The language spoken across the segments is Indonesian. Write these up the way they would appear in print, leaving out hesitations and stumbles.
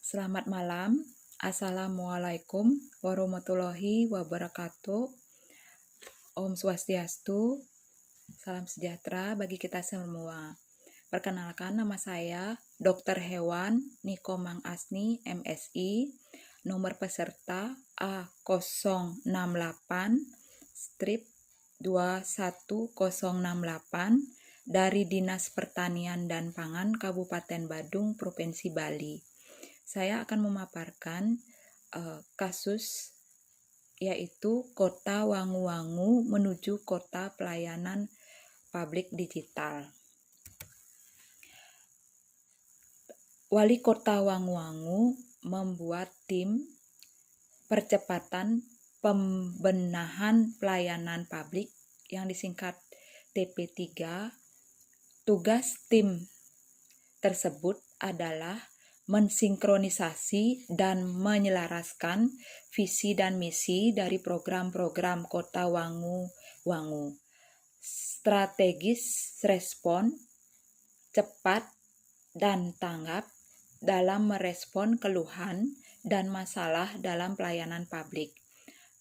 Selamat malam. Assalamualaikum warahmatullahi wabarakatuh. Om Swastiastu. Salam sejahtera bagi kita semua. Perkenalkan, nama saya Dr. Hewan Niko Mang Asni, MSI. Nomor peserta A08-21068 dari Dinas Pertanian dan Pangan Kabupaten Badung, Provinsi Bali. Saya akan memaparkan kasus yaitu Kota Wangu-Wangu menuju Kota Pelayanan Publik Digital. Wali Kota Wangu-Wangu membuat tim percepatan pembenahan pelayanan publik yang disingkat TP3. Tugas tim tersebut adalah mensinkronisasi dan menyelaraskan visi dan misi dari program-program Kota Wangu-Wangu. Strategis respon cepat dan tanggap dalam merespon keluhan dan masalah dalam pelayanan publik,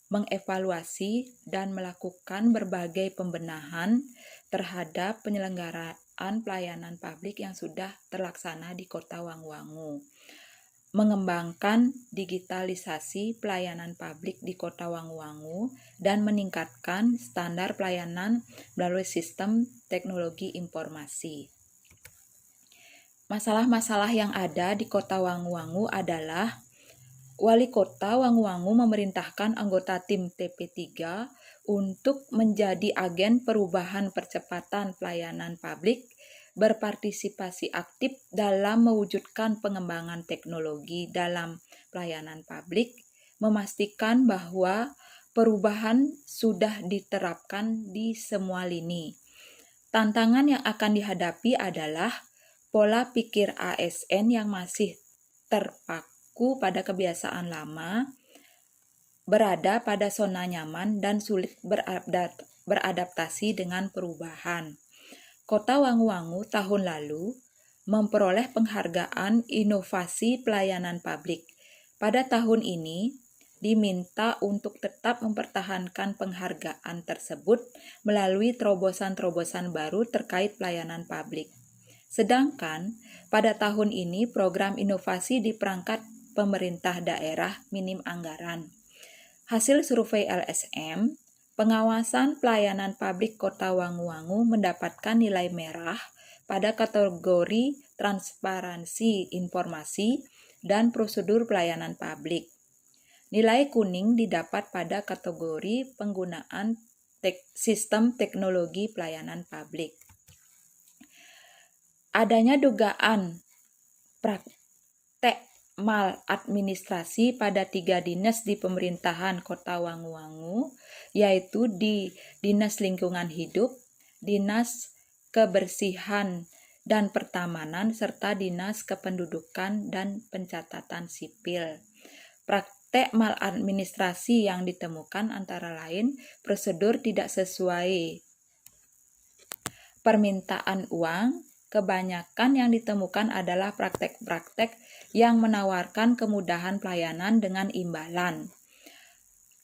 mengevaluasi dan melakukan berbagai pembenahan terhadap penyelenggaraan pelayanan publik yang sudah terlaksana di Kota Wangu-Wangu, mengembangkan digitalisasi pelayanan publik di Kota Wangu-Wangu, dan meningkatkan standar pelayanan melalui sistem teknologi informasi. Masalah-masalah yang ada di Kota Wangu-Wangu adalah Wali Kota Wangu-Wangu memerintahkan anggota tim TP3 untuk menjadi agen perubahan percepatan pelayanan publik, berpartisipasi aktif dalam mewujudkan pengembangan teknologi dalam pelayanan publik, memastikan bahwa perubahan sudah diterapkan di semua lini. Tantangan yang akan dihadapi adalah pola pikir ASN yang masih terpaku pada kebiasaan lama, berada pada zona nyaman dan sulit beradaptasi dengan perubahan. Kota Wangu-Wangu tahun lalu memperoleh penghargaan inovasi pelayanan publik. Pada tahun ini diminta untuk tetap mempertahankan penghargaan tersebut melalui terobosan-terobosan baru terkait pelayanan publik. Sedangkan pada tahun ini program inovasi di perangkat pemerintah daerah minim anggaran. Hasil survei LSM, pengawasan pelayanan publik Kota Wangu-Wangu mendapatkan nilai merah pada kategori transparansi informasi dan prosedur pelayanan publik. Nilai kuning didapat pada kategori penggunaan sistem teknologi pelayanan publik. Adanya dugaan praktek maladministrasi pada 3 dinas di pemerintahan Kota Wangu-Wangu, yaitu di Dinas Lingkungan Hidup, Dinas Kebersihan dan Pertamanan, serta Dinas Kependudukan dan Pencatatan Sipil. Praktek maladministrasi yang ditemukan antara lain prosedur tidak sesuai permintaan uang. Kebanyakan yang ditemukan adalah praktek-praktek yang menawarkan kemudahan pelayanan dengan imbalan.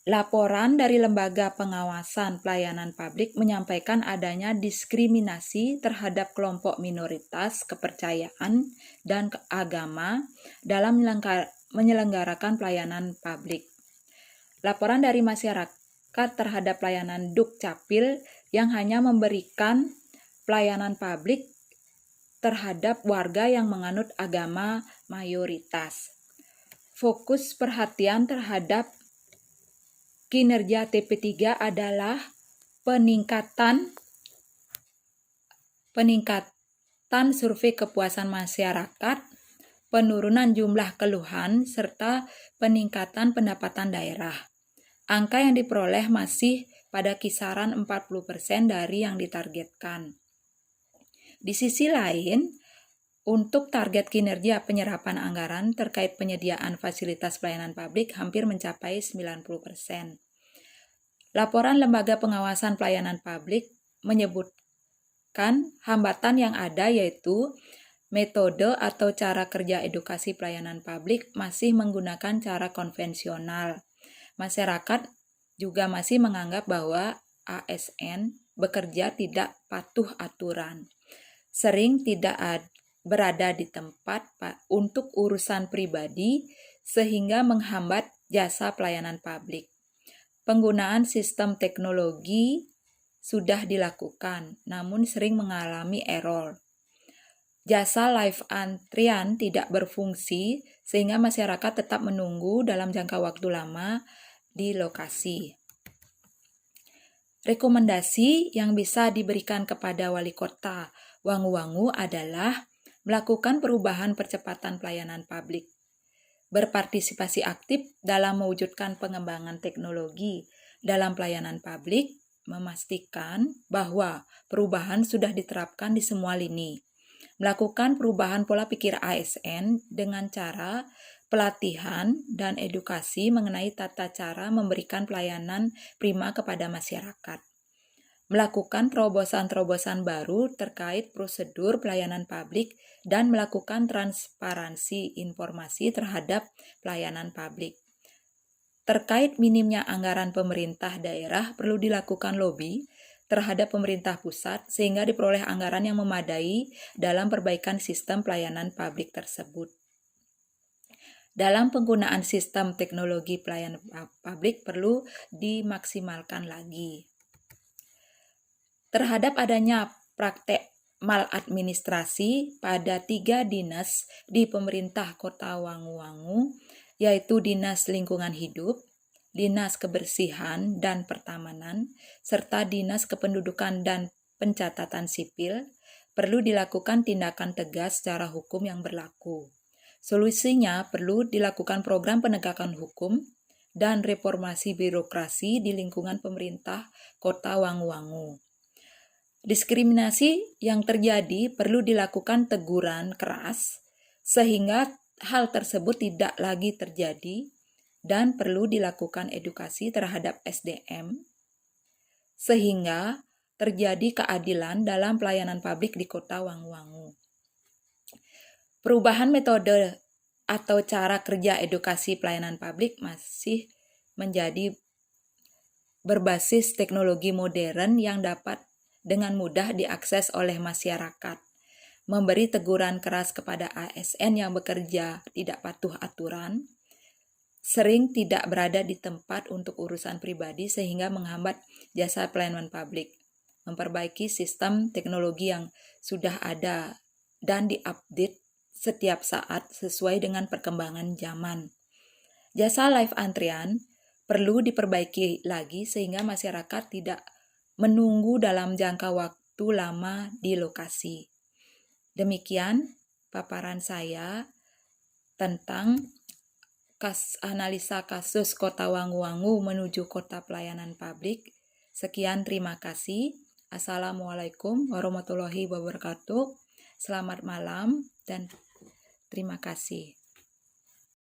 Laporan dari Lembaga Pengawasan Pelayanan Publik menyampaikan adanya diskriminasi terhadap kelompok minoritas kepercayaan dan agama dalam menyelenggarakan pelayanan publik. Laporan dari masyarakat terhadap pelayanan Dukcapil yang hanya memberikan pelayanan publik terhadap warga yang menganut agama mayoritas. Fokus perhatian terhadap kinerja TP3 adalah peningkatan survei kepuasan masyarakat, penurunan jumlah keluhan, serta peningkatan pendapatan daerah. Angka yang diperoleh masih pada kisaran 40% dari yang ditargetkan. Di sisi lain, untuk target kinerja penyerapan anggaran terkait penyediaan fasilitas pelayanan publik hampir mencapai 90%. Laporan Lembaga Pengawasan Pelayanan Publik menyebutkan hambatan yang ada yaitu metode atau cara kerja edukasi pelayanan publik masih menggunakan cara konvensional. Masyarakat juga masih menganggap bahwa ASN bekerja tidak patuh aturan, sering tidak berada di tempat untuk urusan pribadi sehingga menghambat jasa pelayanan publik. Penggunaan sistem teknologi sudah dilakukan, namun sering mengalami error. Jasa live antrian tidak berfungsi sehingga masyarakat tetap menunggu dalam jangka waktu lama di lokasi. Rekomendasi yang bisa diberikan kepada wali kota Wangu-Wangu adalah melakukan perubahan percepatan pelayanan publik, berpartisipasi aktif dalam mewujudkan pengembangan teknologi dalam pelayanan publik, memastikan bahwa perubahan sudah diterapkan di semua lini. Melakukan perubahan pola pikir ASN dengan cara pelatihan dan edukasi mengenai tata cara memberikan pelayanan prima kepada masyarakat. Melakukan terobosan-terobosan baru terkait prosedur pelayanan publik dan melakukan transparansi informasi terhadap pelayanan publik. Terkait minimnya anggaran pemerintah daerah, perlu dilakukan lobby terhadap pemerintah pusat sehingga diperoleh anggaran yang memadai dalam perbaikan sistem pelayanan publik tersebut. Dalam penggunaan sistem teknologi pelayanan publik perlu dimaksimalkan lagi. Terhadap adanya praktek maladministrasi pada 3 dinas di pemerintah Kota Wangu-Wangu, yaitu Dinas Lingkungan Hidup, Dinas Kebersihan dan Pertamanan, serta Dinas Kependudukan dan Pencatatan Sipil, perlu dilakukan tindakan tegas secara hukum yang berlaku. Solusinya perlu dilakukan program penegakan hukum dan reformasi birokrasi di lingkungan pemerintah Kota Wangu-Wangu. Diskriminasi yang terjadi perlu dilakukan teguran keras sehingga hal tersebut tidak lagi terjadi, dan perlu dilakukan edukasi terhadap SDM sehingga terjadi keadilan dalam pelayanan publik di Kota Wangu-Wangu. Perubahan metode atau cara kerja edukasi pelayanan publik masih menjadi berbasis teknologi modern yang dapat dengan mudah diakses oleh masyarakat. Memberi teguran keras kepada ASN yang bekerja tidak patuh aturan, sering tidak berada di tempat untuk urusan pribadi sehingga menghambat jasa pelayanan publik. Memperbaiki sistem teknologi yang sudah ada dan diupdate setiap saat sesuai dengan perkembangan zaman. Jasa live antrian perlu diperbaiki lagi sehingga masyarakat tidak menunggu dalam jangka waktu lama di lokasi. Demikian paparan saya tentang analisa kasus Kota Wangu-Wangu menuju Kota Pelayanan Publik. Sekian, terima kasih. Assalamualaikum warahmatullahi wabarakatuh. Selamat malam dan terima kasih.